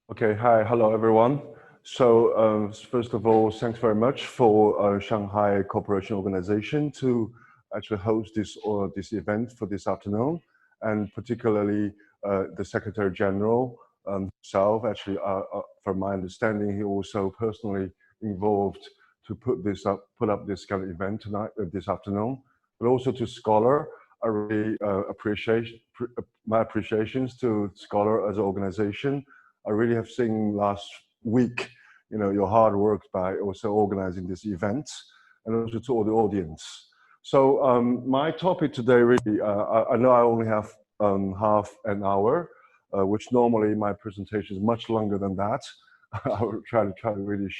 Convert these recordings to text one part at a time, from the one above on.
Okay, hi, hello everyone. So first of all, thanks very much for Shanghai Cooperation Organization to actually host this event for this afternoon, and particularly the Secretary General himself. Actually, from my understanding, he also personally involved to put up this kind of event tonight, this afternoon. But also to Scholar, I really appreciate my appreciations to Scholar as an organization. I really have seen last week, your hard work by also organizing this event, and also to all the audience. So my topic today really, I know I only have half an hour, which normally my presentation is much longer than that. I will try to really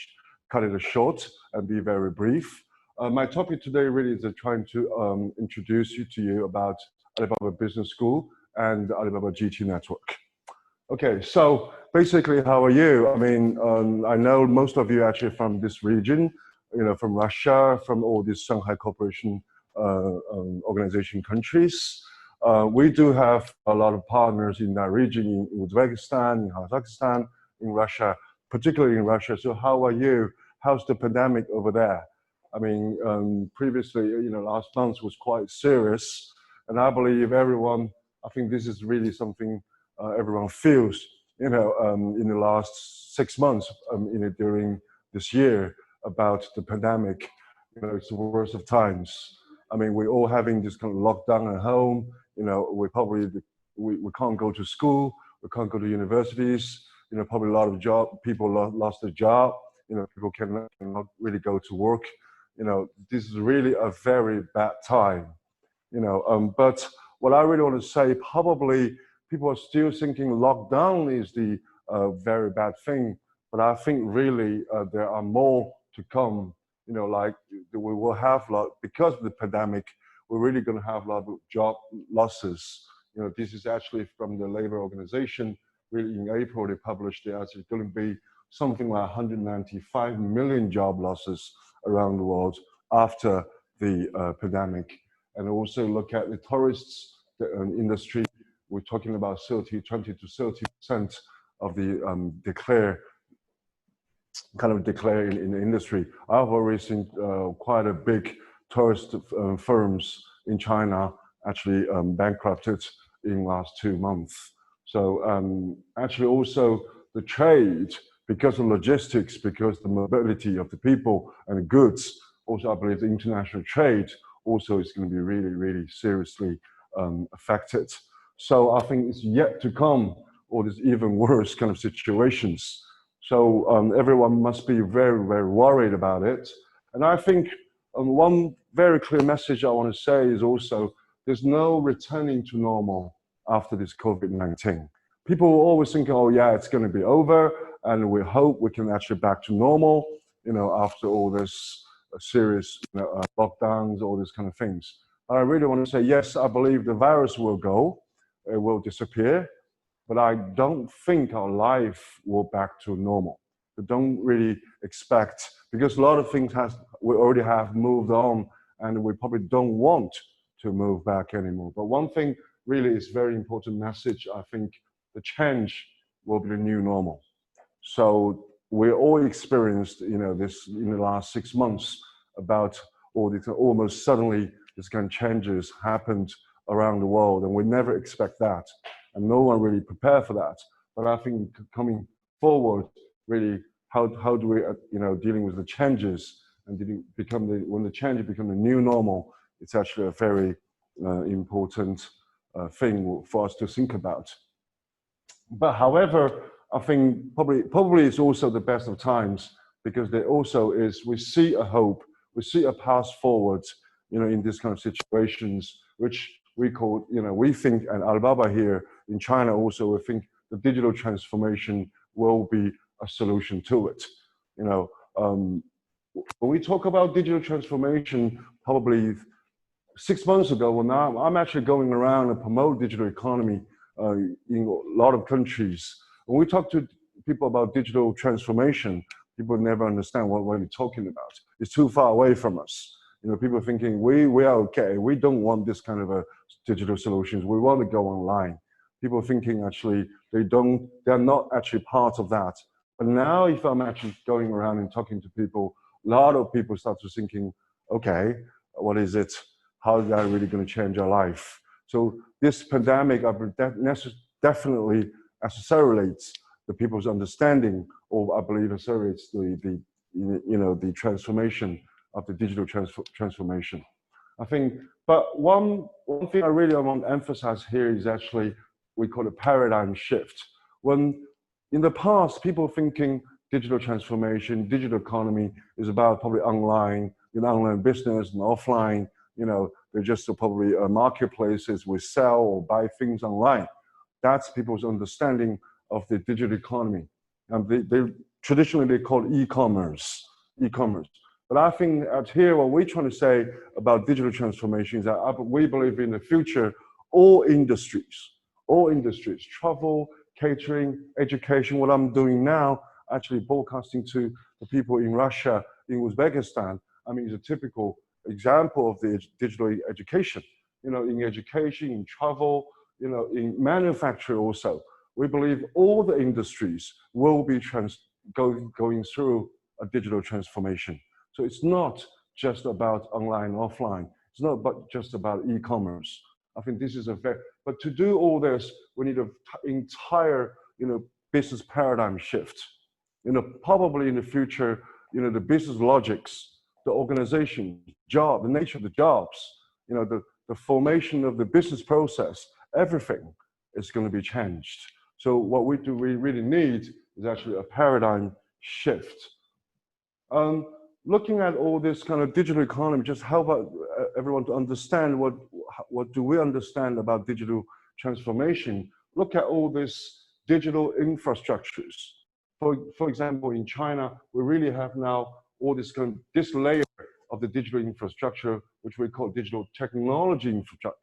cut it short and be very brief. My topic today really is trying to introduce to you about Alibaba Business School and Alibaba GT Network. Okay, so basically, how are you? I mean, I know most of you actually from this region, from Russia, from all these Shanghai Cooperation Organization countries. We do have a lot of partners in that region, in Uzbekistan, in Kazakhstan, in Russia, particularly in Russia. So how are you? How's the pandemic over there? I mean, previously, last month was quite serious, and I believe I think this is really something everyone feels, in the last 6 months, during this year about the pandemic. It's the worst of times. I mean, we're all having this kind of lockdown at home. We can't go to school, we can't go to universities. Probably a lot of people lost their job. People cannot really go to work. This is really a very bad time. But what I really want to say, probably people are still thinking lockdown is the very bad thing, but I think really there are more to come. Like we will have because of the pandemic, we're really going to have a lot of job losses. This is actually from the labor organization. Really, in April, they published that it's going to be something like 195 million job losses around the world after the pandemic. And also look at the tourists industry. We're talking about 20 to 30% of the declare in the industry. I've already seen quite a big tourist firms in China actually bankrupted in the last 2 months. So actually also the trade, because of logistics, because the mobility of the people and the goods, also I believe the international trade also is going to be really, really seriously affected. So I think it's yet to come, or there's even worse kind of situations. So everyone must be very, very worried about it. And I think one very clear message I want to say is also, there's no returning to normal after this COVID-19. People are always thinking, oh yeah, it's going to be over, and we hope we can actually back to normal, after all this serious lockdowns, all these kind of things. I really want to say, yes, I believe the virus will go, it will disappear, but I don't think our life will back to normal. I don't really expect, because a lot of things we already have moved on, and we probably don't want to move back anymore. But one thing really is very important message. I think the change will be the new normal. So we all experienced, this in the last 6 months about all these almost suddenly this kind of changes happened around the world, and we never expect that, and no one really prepared for that. But I think coming forward, really, how do we, dealing with the changes and when the changes become the new normal, it's actually a very important thing for us to think about. But however, I think probably it's also the best of times, because there also is, we see a hope, we see a path forward, in these kind of situations, which we call, we think, and Alibaba here in China also, we think the digital transformation will be a solution to it. When we talk about digital transformation, probably 6 months ago, well, now I'm actually going around and promote digital economy in a lot of countries. When we talk to people about digital transformation, people never understand what we're talking about. It's too far away from us. People thinking we are okay. We don't want this kind of a digital solutions. We want to go online. people thinking actually they're not actually part of that. But now if I'm actually going around and talking to people, a lot of people start to thinking, okay, what is it? How is that really going to change our life? So this pandemic definitely accelerates the people's understanding, or I believe accelerates the transformation of the digital transformation. I think, but one thing I really want to emphasize here is actually, we call it paradigm shift. When in the past, people thinking digital transformation, digital economy is about probably online, online business and offline, they're just probably marketplaces we sell or buy things online. That's people's understanding of the digital economy. And they traditionally call it eCommerce. But I think out here, what we're trying to say about digital transformation is that we believe in the future, all industries, travel, catering, education, what I'm doing now, actually broadcasting to the people in Russia, in Uzbekistan, I mean, it's a typical example of the digital education. In education, in travel, in manufacturing also. We believe all the industries will be going through a digital transformation. So it's not just about online, offline. It's not just about e-commerce. I think this is but to do all this, we need an entire, business paradigm shift. Probably in the future, the business logics, the organization, the nature of the jobs, the formation of the business process, everything is going to be changed. So what we really need is actually a paradigm shift. Looking at all this kind of digital economy, just help everyone to understand what do we understand about digital transformation. Look at all these digital infrastructures. For example, in China, we really have now all this this layer of the digital infrastructure, which we call digital technology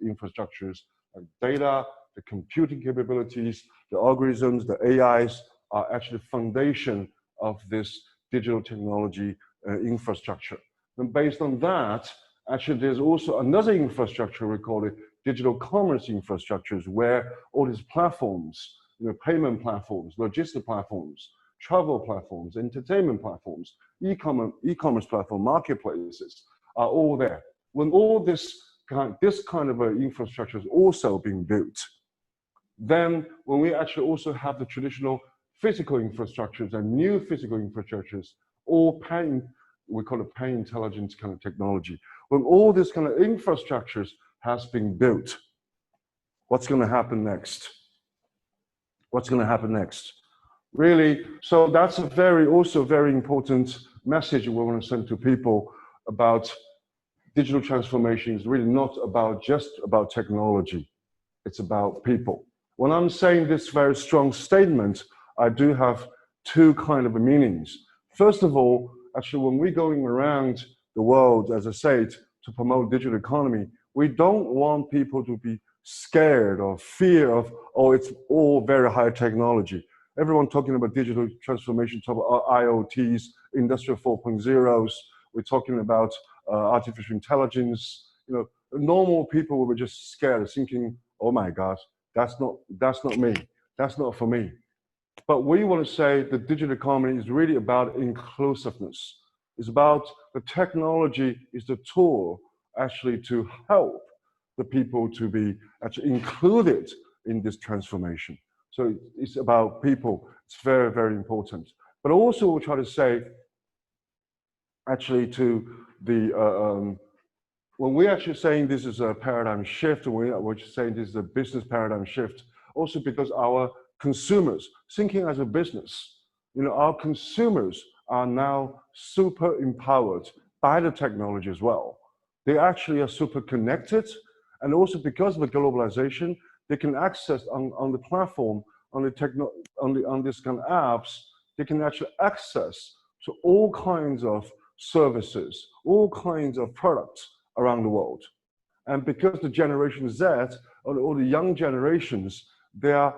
infrastructures, like data, the computing capabilities, the algorithms, the AIs are actually the foundation of this digital technology infrastructure. And based on that, actually there's also another infrastructure, we call it digital commerce infrastructures, where all these platforms, payment platforms, logistic platforms, travel platforms, entertainment platforms, e-commerce platform, marketplaces are all there. When all this kind of infrastructure is also being built, then when we actually also have the traditional physical infrastructures and new physical infrastructures, all we call it paying intelligence kind of technology. When all this kind of infrastructures has been built, what's going to happen next? What's going to happen next? Really, so that's also very important message we want to send to people about digital transformation. Is really not just about technology. It's about people. When I'm saying this very strong statement, I do have two kind of meanings. First of all, actually, when we're going around the world, as I said, to promote digital economy, we don't want people to be scared or fear of, oh, it's all very high technology. Everyone talking about digital transformation, talking about IoTs, Industrial 4.0s. We're talking about artificial intelligence. Normal people will be just scared, thinking, "Oh my gosh, that's not me. That's not for me." But we want to say the digital economy is really about inclusiveness. It's about the technology is the tool actually to help the people to be actually included in this transformation. So it's about people. It's very, very important. But also we'll try to say, actually, to the, when we're actually saying this is a paradigm shift, we're saying this is a business paradigm shift, also because our consumers, thinking as a business, our consumers are now super empowered by the technology as well. They actually are super connected, and also because of the globalization, they can access on the platform, on this kind of apps, they can actually access to all kinds of services, all kinds of products around the world. And because the Generation Z, or the young generations, their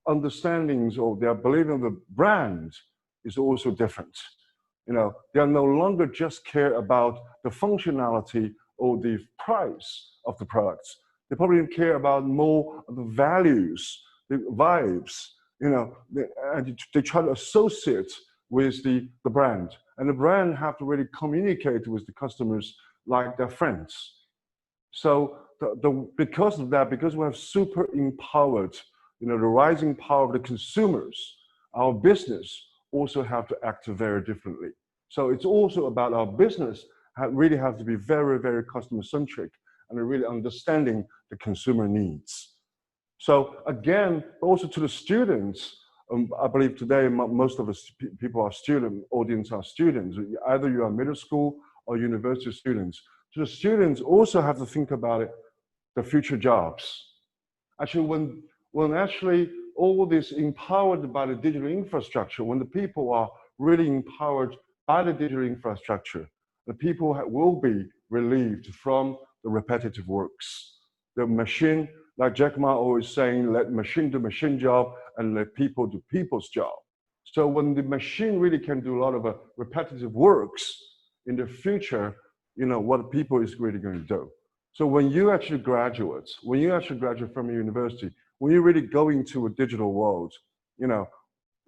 understandings or their believing of the brand is also different. They are no longer just care about the functionality or the price of the products. They probably care about more of the values, the vibes, you know, and they try to associate with the brand. And the brand have to really communicate with the customers like their friends. So because of that, because we have super empowered, you know, the rising power of the consumers, our business also have to act very differently. So it's also about our business really have to be very, very customer centric and really understanding the consumer needs. So again, also to the students, I believe today most of the people are student audience are students. Either you are middle school or university students. So the students also have to think about it, the future jobs. Actually, when actually all this empowered by the digital infrastructure, when the people are really empowered by the digital infrastructure, the people will be relieved from the repetitive works. The machine, like Jack Ma always saying, let machine do machine job and let people do people's job. So when the machine really can do a lot of repetitive works in the future, you know, what people is really going to do. So when you actually graduate, from a university, when you really go into a digital world, you know,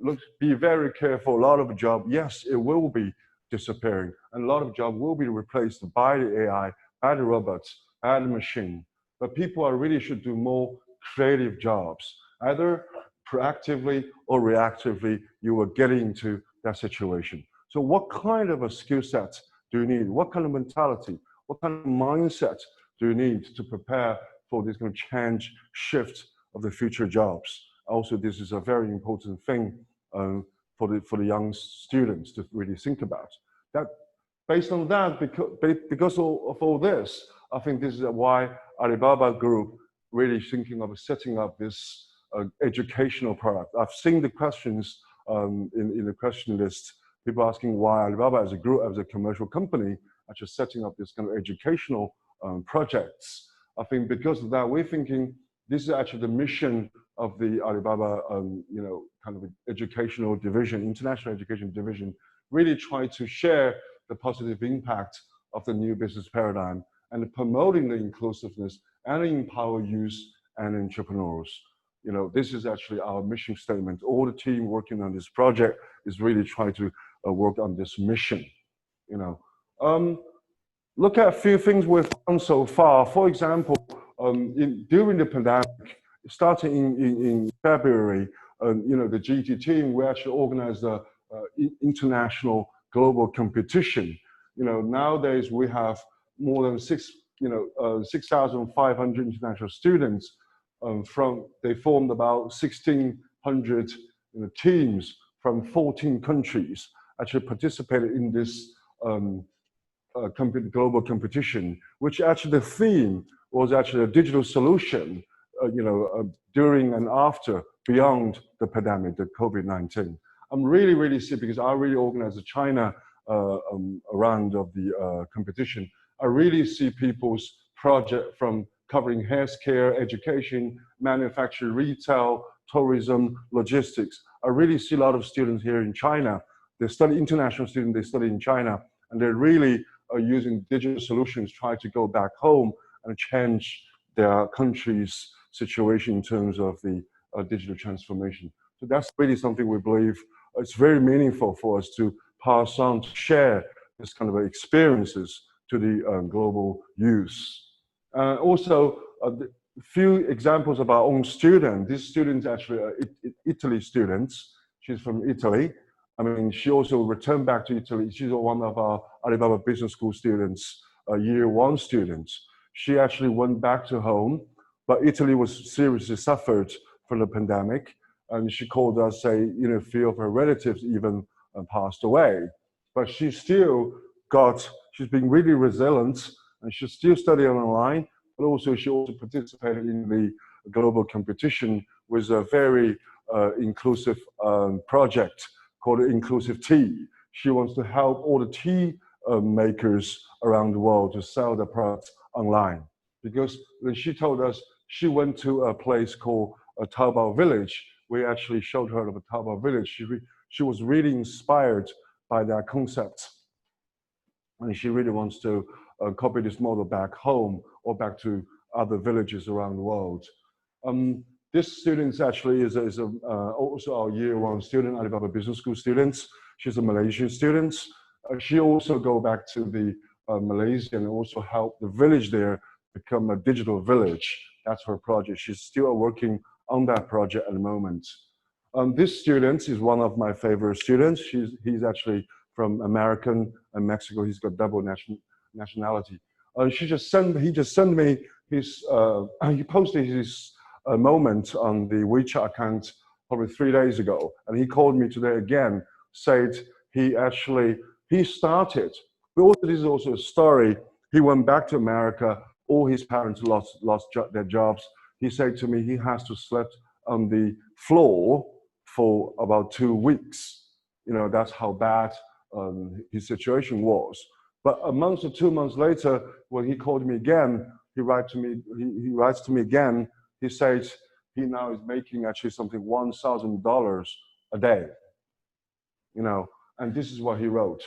look, be very careful. A lot of jobs, yes, it will be disappearing, and a lot of jobs will be replaced by the AI, by the robots, by the machine. But people are really should do more creative jobs, either proactively or reactively. You will get into that situation. So what kind of a skill set do you need? What kind of mentality? What kind of mindset do you need to prepare for this kind of change, shift of the future jobs? Also, this is a very important thing for the young students to really think about. That based on that, because of all this, I think this is why Alibaba Group really thinking of setting up this educational product. I've seen the questions in the question list. People asking why Alibaba as a group, as a commercial company, actually setting up this kind of educational projects. I think because of that, we're thinking this is actually the mission of the Alibaba, you know, kind of educational division, international education division, really try to share the positive impact of the new business paradigm and promoting the inclusiveness and empower youth and entrepreneurs. You know, this is actually our mission statement. All the team working on this project is really trying to work on this mission. You know, look at a few things we've done so far. For example, during the pandemic, starting in February, you know, the GT team, we actually organized a international global competition. You know, nowadays we have more than 6,500 international students. They formed about 1,600 teams from 14 countries actually participated in this global competition, which actually the theme was actually a digital solution, you know, during and after, beyond the pandemic, the COVID-19. I'm really, really sick because I really organized the China round of the competition. I really see people's project from covering healthcare, education, manufacturing, retail, tourism, logistics. I really see a lot of students here in China. They study, international students, they study in China, and they're really using digital solutions, try to go back home and change their country's situation in terms of the digital transformation. So that's really something we believe it's very meaningful for us to pass on, to share this kind of experiences to the global youth. Also, a few examples of our own student. These students actually are Italy students. She's from Italy. I mean, she also returned back to Italy. She's one of our Alibaba Business School students, year one students. She actually went back to home, but Italy was seriously suffered from the pandemic. And she called us, say, you know, a few of her relatives even passed away. But she still she's been really resilient, and she's still studying online, but also she also participated in the global competition with a very inclusive project called Inclusive Tea. She wants to help all the tea makers around the world to sell their products online. Because when she told us she went to a place called Taobao Village, we actually showed her the Taobao Village. She was really inspired by that concept. And she really wants to copy this model back home or back to other villages around the world. This student actually is also our year one student, Alibaba Business School students. She's a Malaysian student. She also go back to the Malaysia and also help the village there become a digital village. That's her project. She's still working on that project at the moment. This student is one of my favorite students. He's actually from American and Mexico. He's got double nationality. He just sent me his, he posted his moment on the WeChat account probably 3 days ago. And he called me today again, said he started, but also this is also a story. He went back to America. All his parents lost their jobs. He said to me he has to sleep on the floor for about 2 weeks. You know, that's how bad his situation was. But a month or 2 months later, when he called me again, he writes to me again. He says he now is making actually something $1,000 a day. You know, and this is what he wrote.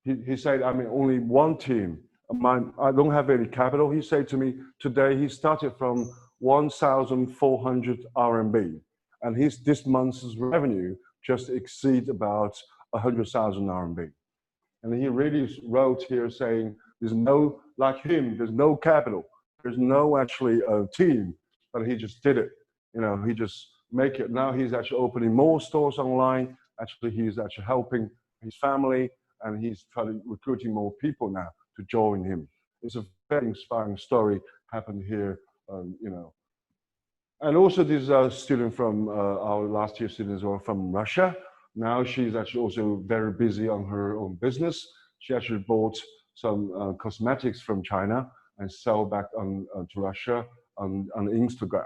He said, I mean, only one team. I don't have any capital. He said to me today, he started from 1,400 RMB, and this month's revenue just exceeds about 100,000 RMB. And he really wrote here saying, there's no, like him, there's no capital. There's no actually team, but he just did it. You know, he just make it. Now he's actually opening more stores online. Actually, he's actually helping his family, and he's recruiting more people now to join him. It's a very inspiring story happened here, you know. And also this student from our last year students were from Russia. Now she's actually also very busy on her own business. She actually bought some cosmetics from China and sell back to Russia on Instagram.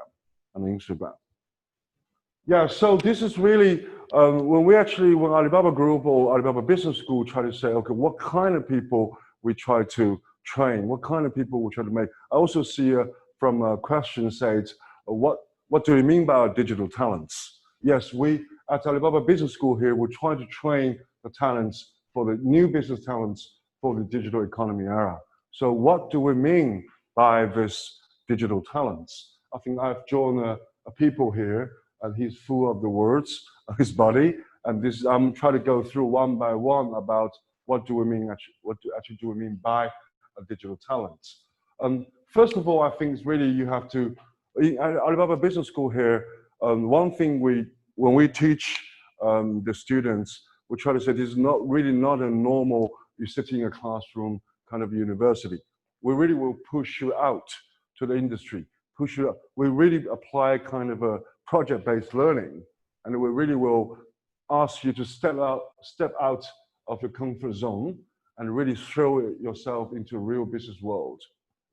Yeah, so this is really, when Alibaba Group or Alibaba Business School try to say, okay, what kind of people we try to train, what kind of people we try to make. I also see from a question said, what do we mean by our digital talents? Yes, we at Alibaba Business School here, we're trying to train the talents for the new business talents for the digital economy era. So what do we mean by this digital talents? I think I've drawn a people here, and he's full of the words of his body. And this, I'm trying to go through one by one about what do we mean, what actually do we mean by a digital talent. First of all, I think it's really you have to, at Alibaba Business School here, one thing when we teach the students, we try to say this is not a normal, you sitting in a classroom kind of university. We really will push you out to the industry, push you up. We really apply kind of a project-based learning, and we really will ask you to step out of your comfort zone and really throw yourself into a real business world.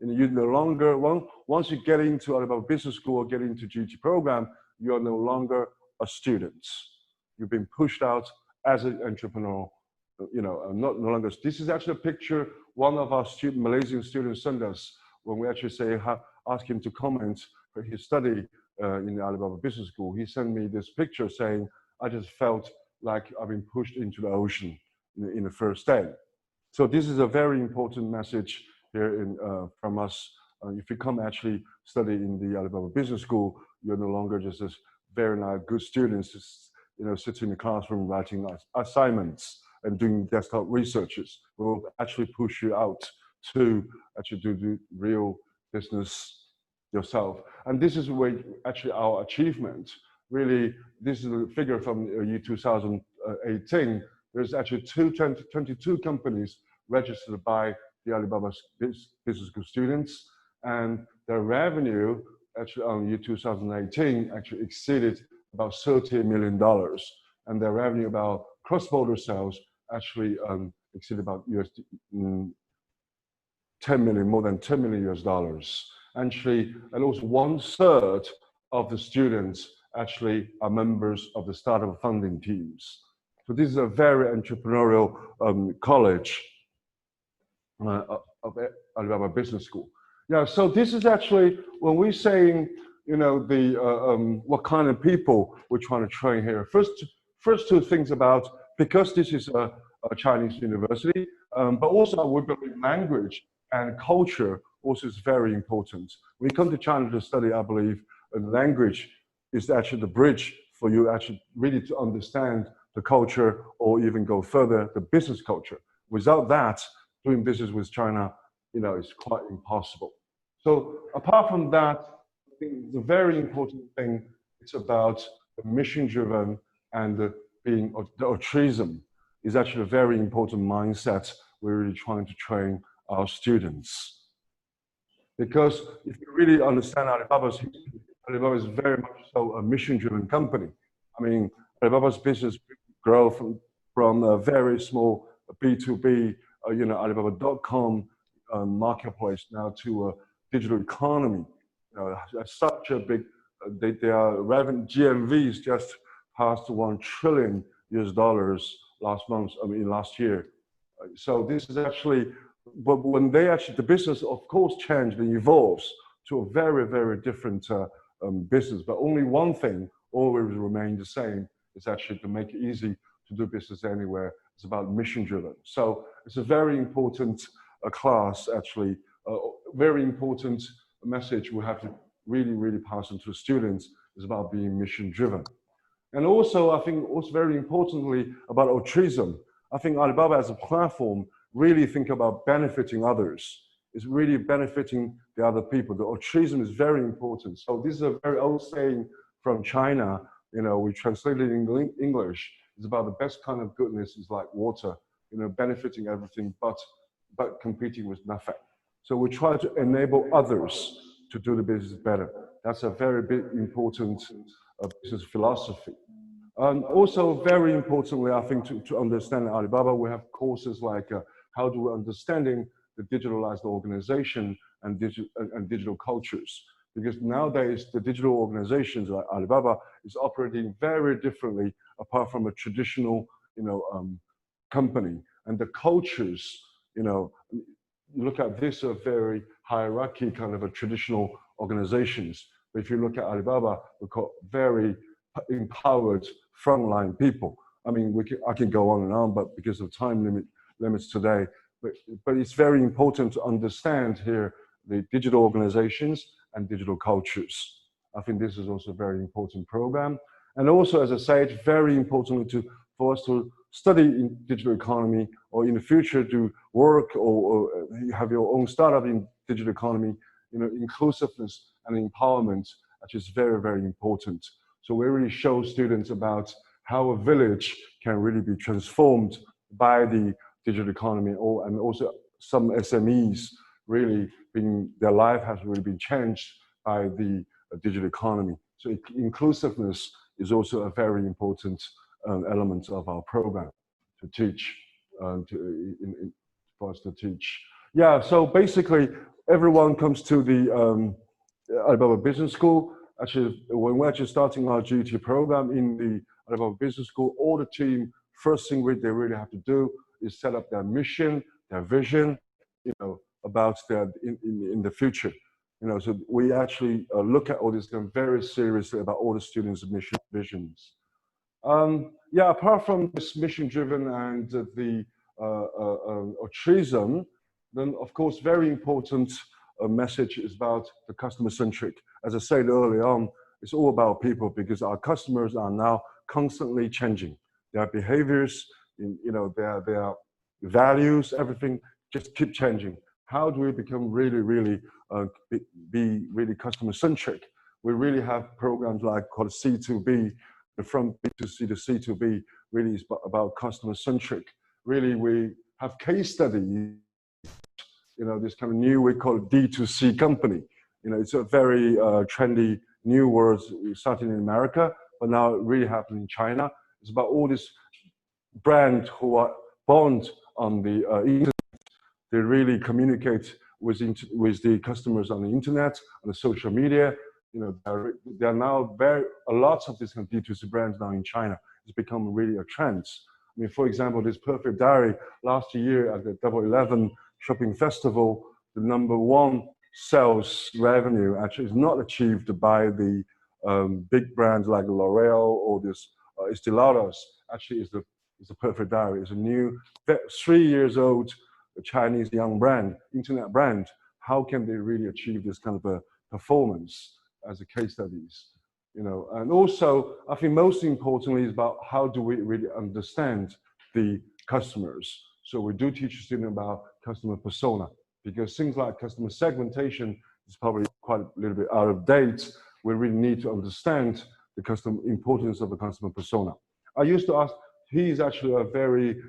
And you no longer, once you get into Alibaba Business School or get into GT program, you are no longer a student. You've been pushed out as an entrepreneur, you know, no longer. This is actually a picture one of our Malaysian students sent us when we actually ask him to comment for his study in the Alibaba Business School. He sent me this picture saying, I just felt like I've been pushed into the ocean in the first day. So this is a very important message here from us. If you come actually study in the Alibaba Business School, you're no longer just as very nice, good students, just, you know, sitting in the classroom writing assignments and doing desktop researches. We'll actually push you out to actually do real business yourself. And this is where actually our achievement, really, this is a figure from year 2018. There's actually 22 companies registered by the Alibaba Business School students, and their revenue actually on year 2018 actually exceeded about $30 million, and their revenue about cross-border sales actually exceeded about $10 million, more than $10 million US dollars. Actually, and also 1/3 of the students actually are members of the startup funding teams. So this is a very entrepreneurial college of Alibaba Business School. Yeah, so this is actually, when we're saying, you know, the what kind of people we're trying to train here. First two things about, because this is a Chinese university, but also we believe language and culture also is very important. When you come to China to study, I believe language is actually the bridge for you actually really to understand the culture or even go further, the business culture. Without that, doing business with China, is quite impossible. So apart from that, I think the very important thing is about the mission-driven and the altruism is actually a very important mindset we're really trying to train our students. Because if you really understand Alibaba's history, Alibaba is very much so a mission-driven company. I mean, Alibaba's business grow from a very small B2B, Alibaba.com marketplace now to a digital economy. Such a big, their revenue GMVs just passed $1 trillion last year. So this is actually, but when the business of course changed and evolves to a very, very different business, but only one thing always remained the same. It's actually to make it easy to do business anywhere. It's about mission driven. So it's a very important class, actually, very important message we have to really, really pass on to students is about being mission driven. And also, I think also very importantly about altruism. I think Alibaba as a platform really think about benefiting others. It's really benefiting the other people. The altruism is very important. So this is a very old saying from China, we translated in English. It's about the best kind of goodness is like water, benefiting everything, but competing with nothing. So we try to enable others to do the business better. That's a very big important business philosophy. Also, very importantly, I think to understand Alibaba, we have courses like how do we understanding the digitalized organization and digital cultures. Because nowadays, the digital organizations like Alibaba is operating very differently apart from a traditional, company. And the cultures, look at this a very hierarchy kind of a traditional organizations. But if you look at Alibaba, we call very empowered frontline people. I mean, I can go on and on, but because of time limits today, but it's very important to understand here the digital organizations and digital cultures. I think this is also a very important program. And also, as I said, very importantly for us to study in digital economy or in the future do work or have your own startup in digital economy, inclusiveness and empowerment, which is very, very important. So we really show students about how a village can really be transformed by the digital economy, and also some SMEs really their life has really been changed by the digital economy. So inclusiveness is also a very important element of our program to teach, for us to teach. Yeah, so basically everyone comes to the Alibaba Business School. Actually, when we're actually starting our GT program in the Alibaba Business School, all the team, first thing they really have to do is set up their mission, their vision, about their in the future. So we actually look at all this very seriously about all the students' mission visions. Yeah, apart from this mission-driven and the altruism, then of course very important message is about the customer-centric. As I said early on, it's all about people because our customers are now constantly changing. Their behaviors, their values, everything just keep changing. How do we become really, really be really customer-centric? We really have programs like called C2B, from B2C to C2B, really is about customer-centric. Really, we have case studies, this kind of new, we call it D2C company. It's a very trendy new word starting in America, but now it really happening in China. It's about all these brands who are born on the internet. They really communicate with the customers on the internet, on the social media. There are now a lot of these kind of D2C brands now in China. It's become really a trend. I mean, for example, this Perfect Diary last year at the Double 11 Shopping Festival, the #1 sales revenue actually is not achieved by the big brands like L'Oreal or this Estée Lauder. Actually, is the Perfect Diary. It's a new 3 years old Chinese young brand, internet brand, how can they really achieve this kind of a performance as a case studies, you know. And also, I think most importantly is about how do we really understand the customers. So we do teach students about customer persona, because things like customer segmentation is probably quite a little bit out of date. We really need to understand the customer importance of the customer persona. I used to ask, he's actually a very,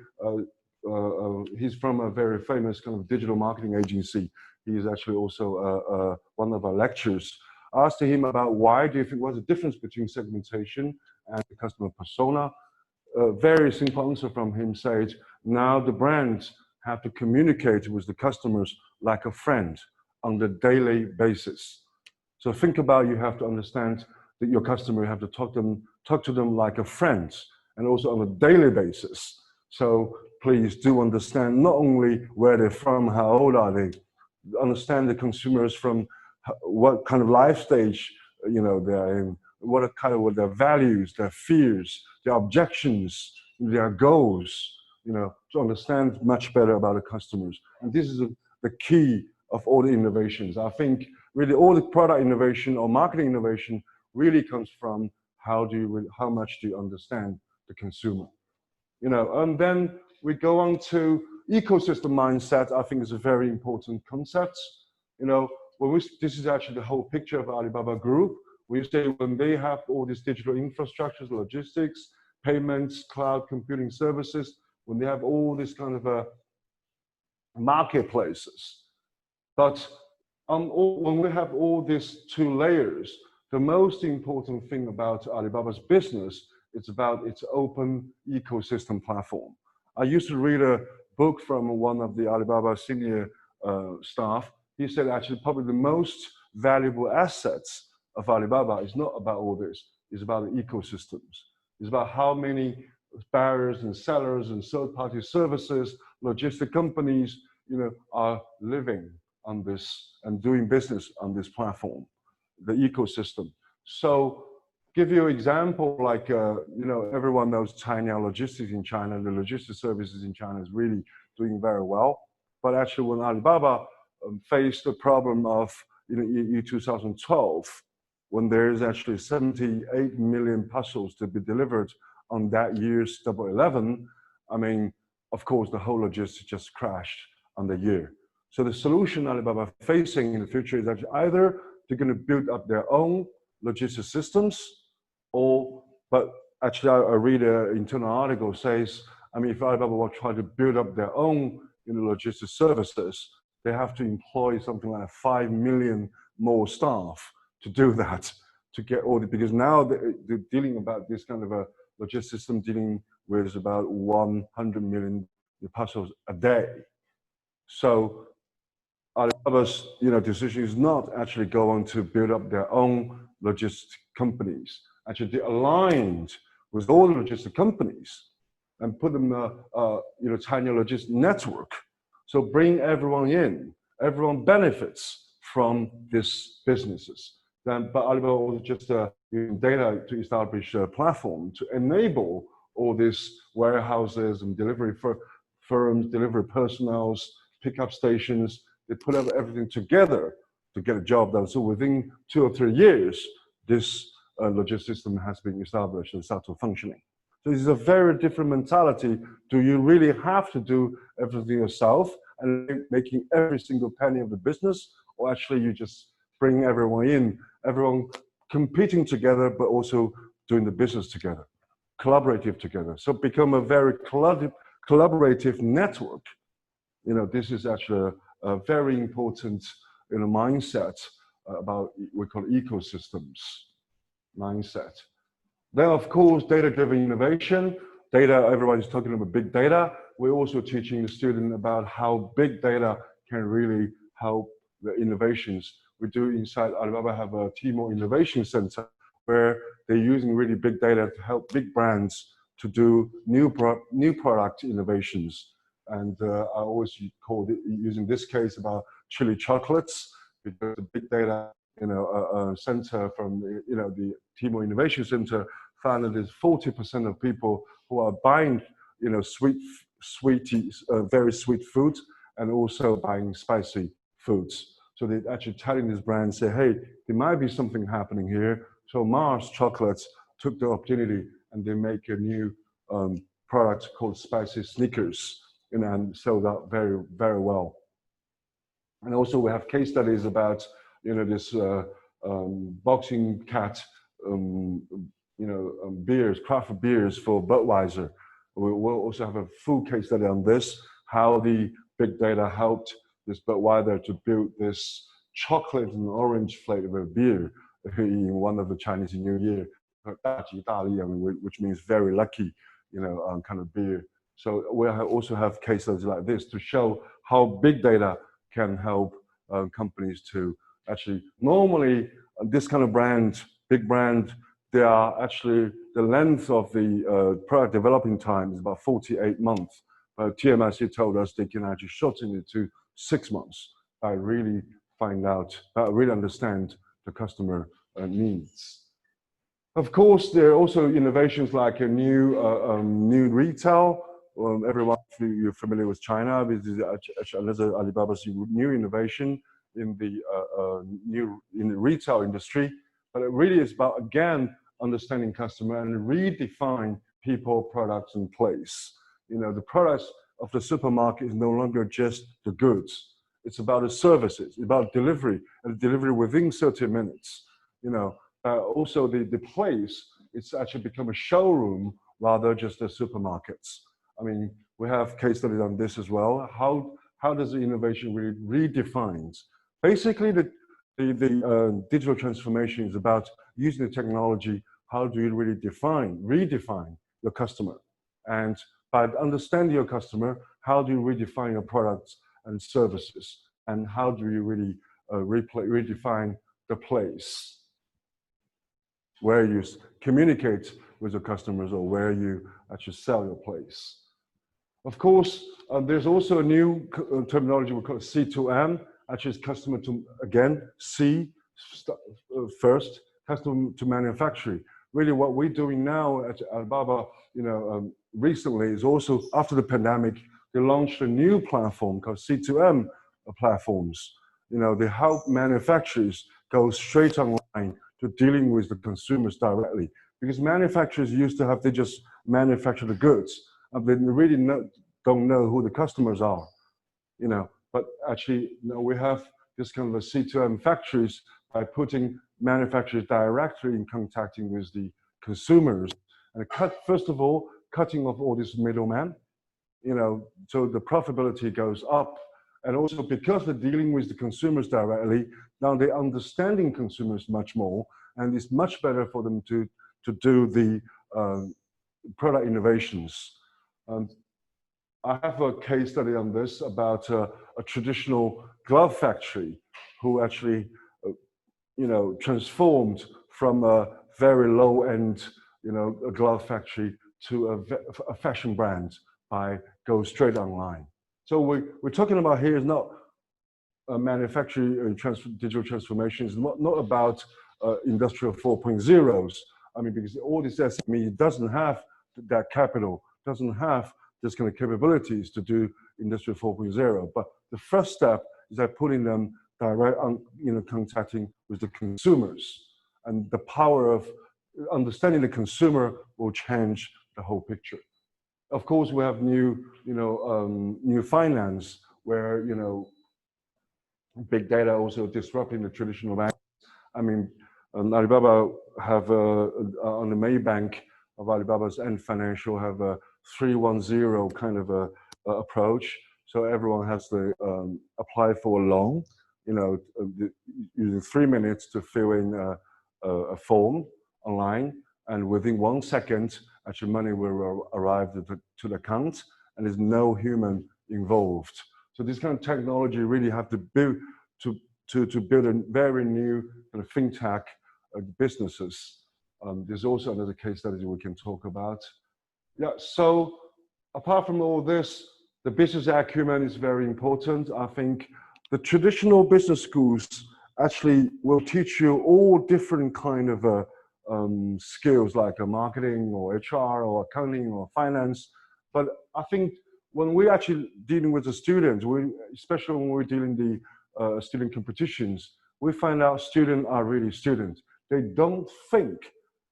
he's from a very famous kind of digital marketing agency. He's actually also one of our lecturers. I asked him about why do you think, what's the difference between segmentation and the customer persona? A very simple answer from him said, now the brands have to communicate with the customers like a friend on the daily basis. So think about, you have to understand that your customer, you have to talk to them like a friend, and also on a daily basis. So please do understand not only where they're from, how old are they, understand the consumers from what kind of life stage, you know, they're in, what their values, their fears, their objections, their goals, you know, to understand much better about the customers. And this is the key of all the innovations. I think really all the product innovation or marketing innovation really comes from how much do you understand the consumer, you know. And then we go on to ecosystem mindset. I think is a very important concept, you know. This is actually the whole picture of Alibaba Group. We say when they have all these digital infrastructures, logistics, payments, cloud computing services, when they have all this kind of marketplaces. But when we have all these two layers, the most important thing about Alibaba's business is about its open ecosystem platform. I used to read a book from one of the Alibaba senior staff. He said actually probably the most valuable assets of Alibaba is not about all this, it's about the ecosystems. It's about how many buyers and sellers and third-party services, logistic companies, you know, are living on this and doing business on this platform, the ecosystem. So give you an example, like, you know, everyone knows China logistics in China, the logistics services in China is really doing very well. But actually when Alibaba faced the problem of, you know, year 2012, when there is actually 78 million parcels to be delivered on that year's Double 11, I mean, of course, the whole logistics just crashed on the year. So the solution Alibaba facing in the future is actually either they're going to build up their own logistics systems, but actually I read an internal article says, I mean, if Alibaba will try to build up their own, you know, logistics services, they have to employ something like 5 million more staff to do that, to get all the, because now they're dealing about this kind of a logistics system dealing with about 100 million parcels a day. So Alibaba's, you know, decision is not actually go on to build up their own logistics companies. Actually, they aligned with all the logistics companies and put them, you know, China logistics network. So bring everyone in, everyone benefits from these businesses. But Alibaba also just using data to establish a platform to enable all these warehouses and delivery firms, delivery personnel, pickup stations. They put everything together to get a job done. So within 2 or 3 years, this logistics system has been established and started functioning. So this is a very different mentality. Do you really have to do everything yourself and making every single penny of the business, or actually you just bring everyone in, everyone competing together, but also doing the business together, collaborative together. So become a very collaborative network. You know, this is actually a very important, you know, mindset about we call ecosystems mindset. Then, of course, data-driven innovation. Data, everybody's talking about big data. We're also teaching the student about how big data can really help the innovations. We do inside Alibaba have a Tmall Innovation Center where they're using really big data to help big brands to do new product innovations. And I always call it, using this case about chili chocolates, because the big data, you know, center from, you know, the Tmall Innovation Center found that there's 40% of people who are buying, you know, very sweet foods and also buying spicy foods. So they're actually telling this brand, say, hey, there might be something happening here. So Mars Chocolates took the opportunity and they make a new product called Spicy Snickers, and sold out very, very well. And also we have case studies about, this boxing cat, beers, craft beers for Budweiser. We will also have a full case study on this, how the big data helped this Budweiser to build this chocolate and orange flavored beer in one of the Chinese New Year, which means very lucky, kind of beer. So we also have case studies like this to show how big data can help companies to actually, normally this kind of brand, big brand, they are actually, the length of the product developing time is about 48 months. But TMIC told us they can actually shorten it to 6 months by really really understand the customer needs. Of course, there are also innovations like a new retail. Everyone, you're familiar with China, this is another Alibaba's new innovation in the retail industry. But it really is about, again, understanding customer and redefine people, products, and place. The products of the supermarket is no longer just the goods. It's about the services, it's about delivery, and delivery within 30 minutes. Also the place, it's actually become a showroom rather just a supermarkets. I mean, we have case studies on this as well. How does the innovation really redefines? Basically, the digital transformation is about using the technology. How do you really redefine your customer? And by understanding your customer, how do you redefine your products and services? And how do you really redefine the place where you communicate with your customers or where you actually sell your place? Of course, there's also a new terminology we call C2M, actually it's customer to, again, C first, customer to manufacturing. Really what we're doing now at Alibaba, recently is also after the pandemic, they launched a new platform called C2M platforms. They help manufacturers go straight online to dealing with the consumers directly. Because manufacturers used to have, they just manufacture the goods. And they really don't know who the customers are, But actually, we have this kind of a C2M factories by putting manufacturers directly in contacting with the consumers. And first of all, cutting off all this middleman, so the profitability goes up. And also because they're dealing with the consumers directly, now they're understanding consumers much more, and it's much better for them to do the product innovations. I have a case study on this about a traditional glove factory who actually, transformed from a very low-end, a glove factory to a fashion brand by go straight online. So we're talking about here is not a manufacturing digital transformation. It's not about industrial 4.0s. I mean, because all this SME doesn't have that capital, doesn't have this kind of capabilities to do Industry 4.0. But the first step is that putting them direct on, contacting with the consumers. And the power of understanding the consumer will change the whole picture. Of course, we have new finance where, big data also disrupting the traditional bank. I mean, Alibaba have on the main bank of Alibaba's Ant Financial have a 310 kind of a approach. So everyone has to apply for a loan, using 3 minutes to fill in a form online, and within 1 second, actually money will arrive to the account, and there's no human involved. So this kind of technology really have to build to build a very new kind of fintech businesses. There's also another case study we can talk about. Yeah, so apart from all this, the business acumen is very important. I think the traditional business schools actually will teach you all different kind of skills like marketing or HR or accounting or finance. But I think when we're actually dealing with the students, especially when we're dealing student competitions, we find out students are really students. They don't think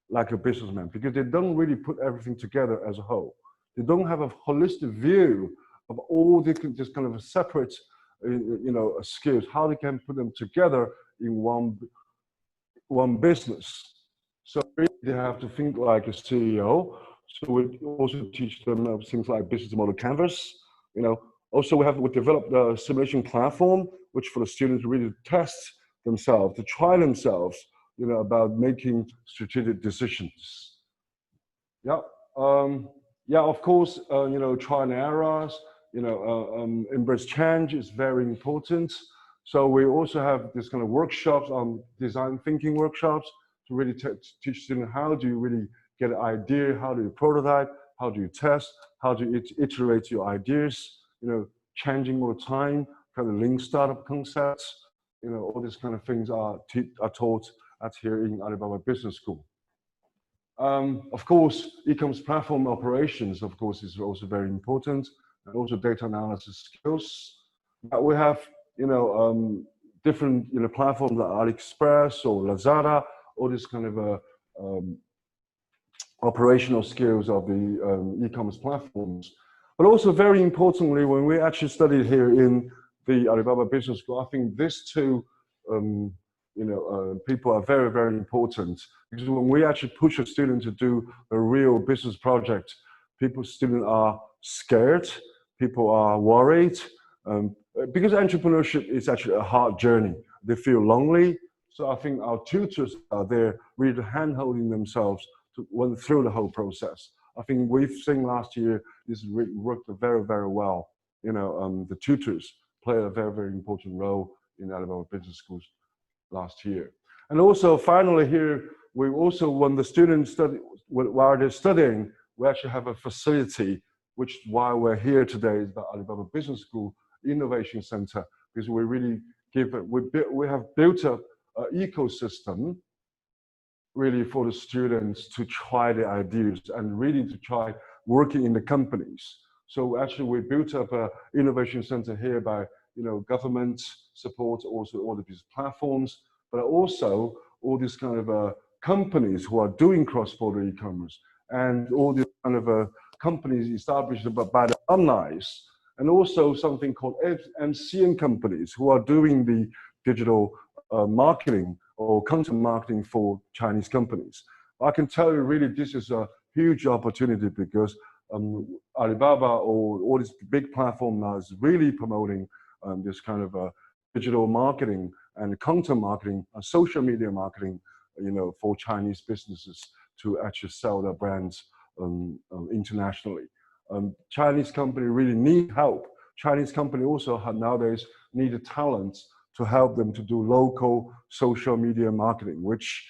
like a businessman because they don't really put everything together as a whole. They don't have a holistic view of all this kind of separate, skills, how they can put them together in one business. So really they have to think like a CEO. So we also teach them things like business model canvas. Also we developed a simulation platform, which for the students to really test themselves, to try themselves, about making strategic decisions. Yeah. Yeah, of course, trial and errors, embrace change is very important. So we also have this kind of workshops on design thinking workshops to really teach students how do you really get an idea, how do you prototype, how do you test, how do you iterate your ideas, changing all the time, kind of lean startup concepts, all these kind of things are taught at here in Alibaba Business School. Of course, e-commerce platform operations, of course, is also very important, and also data analysis skills. But we have, different, platforms like AliExpress or Lazada, all these kind of operational skills of the e-commerce platforms. But also very importantly, when we actually studied here in the Alibaba Business School, I think these two people are very, very important, because when we actually push a student to do a real business project, students are scared, people are worried, because entrepreneurship is actually a hard journey. They feel lonely. So I think our tutors are there really hand-holding themselves to went through the whole process. I think we've seen last year, this worked very, very well. The tutors play a very, very important role in Alibaba Business Schools last year. And also finally here, we also, when the students while they're studying, we actually have a facility, which why we're here today is the Alibaba Business School Innovation Center, because we really we have built up an ecosystem really for the students to try their ideas and really to try working in the companies. So actually we built up an innovation center here by government support, also all of these platforms, but also all these kind of companies who are doing cross-border e-commerce, and all these kind of companies established by the alumni, and also something called MCN companies who are doing the digital marketing or content marketing for Chinese companies. I can tell you really this is a huge opportunity, because Alibaba or all this big platform now is really promoting this kind of digital marketing and content marketing and social media marketing, for Chinese businesses to actually sell their brands internationally. Chinese company really need help. Chinese company also nowadays need the talents to help them to do local social media marketing, which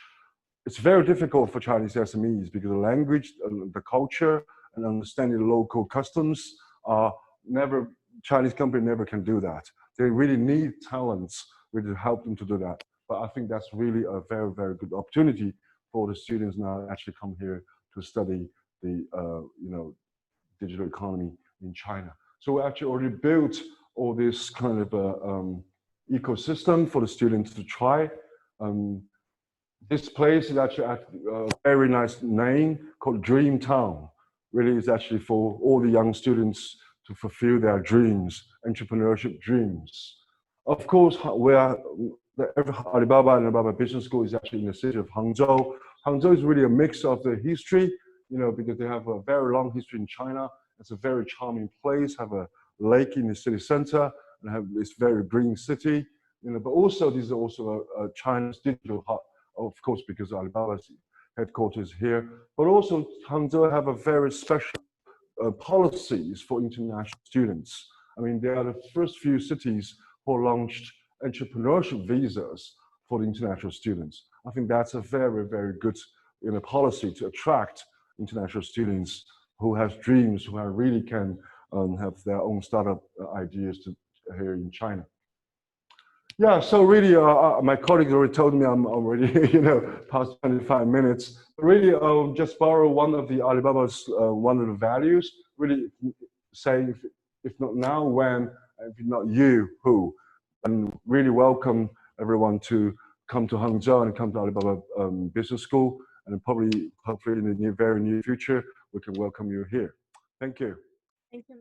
it's very difficult for Chinese SMEs, because the language, the culture, and understanding local customs are never, Chinese company never can do that. They really need talents really to help them to do that. But I think that's really a very, very good opportunity for the students now to actually come here to study the digital economy in China. So we actually already built all this kind of ecosystem for the students to try. This place is actually a very nice name called Dream Town. Really is actually for all the young students to fulfill their dreams, entrepreneurship dreams. Of course, Alibaba and Alibaba Business School is actually in the city of Hangzhou. Hangzhou is really a mix of the history, because they have a very long history in China. It's a very charming place, have a lake in the city center, and have this very green city. But also this is also a China's digital hub, of course, because Alibaba's headquarters here. But also Hangzhou have a very special policies for international students. I mean, they are the first few cities who launched entrepreneurship visas for the international students. I think that's a very, very good policy to attract international students who have dreams, who really can have their own startup ideas here in China. Yeah, so really, my colleague already told me I'm already, past 25 minutes. Really, just borrow one of the Alibaba's one of the values. Really saying, if not now, when? If not you, who? and really welcome everyone to come to Hangzhou and come to Alibaba Business School, and probably, hopefully in the very near future, we can welcome you here. Thank you. Thank you.